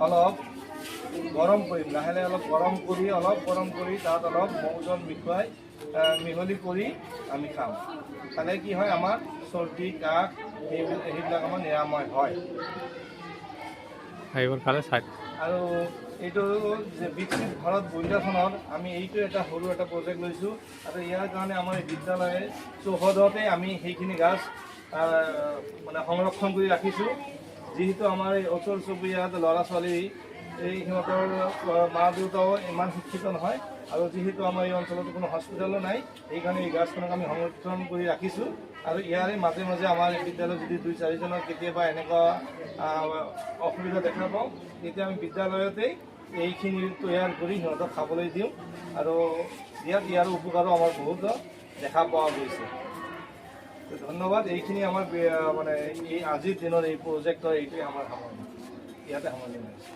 অলপ গৰম কৰিম, লাহে লাহে অলপ গৰম কৰি তাত অলপ মৌ-জল মিহলি কৰি আমি খাম। খালে কি হয়, আমাৰ চৰ্দি কাহ সেইবিলাক আমাৰ নিৰাময় হয়। আৰু এইটো যে বিকশিত ভাৰত বৈদ্যাসনত আমি এইটো এটা সৰু এটা প্ৰজেক্ট লৈছোঁ, আৰু ইয়াৰ কাৰণে আমাৰ বিদ্যালয়ে চৌহদতে আমি সেইখিনি গাছ মানে সংৰক্ষণ কৰি ৰাখিছোঁ। যিহেতু আমাৰ এই ওচৰ চুবুৰীয়াত ল'ৰা ছোৱালী সিহঁতৰ মা দেউতাও ইমান শিক্ষিত নহয়, আৰু যিহেতু আমাৰ এই অঞ্চলত কোনো হস্পিটেলো নাই, সেইকাৰণে এই গাছখনক আমি সংৰক্ষণ কৰি ৰাখিছোঁ। আৰু ইয়াৰে মাজে মাজে আমাৰ বিদ্যালয়ত যদি 2-4জনৰ কেতিয়াবা এনেকুৱা অসুবিধা দেখা পাওঁ, তেতিয়া আমি বিদ্যালয়তেই এইখিনি তৈয়াৰ কৰি সিহঁতক খাবলৈ দিওঁ, আৰু ইয়াৰ উপকাৰো আমাৰ বহুত দেখা পোৱা গৈছে। ধন্যবাদ। এইখিনি আমাৰ মানে এই আজিৰ দিনৰ এই প্ৰজেক্টৰ এইটোৱে আমাৰ সামৰণি, ইয়াতে সামৰণি মাৰিছোঁ।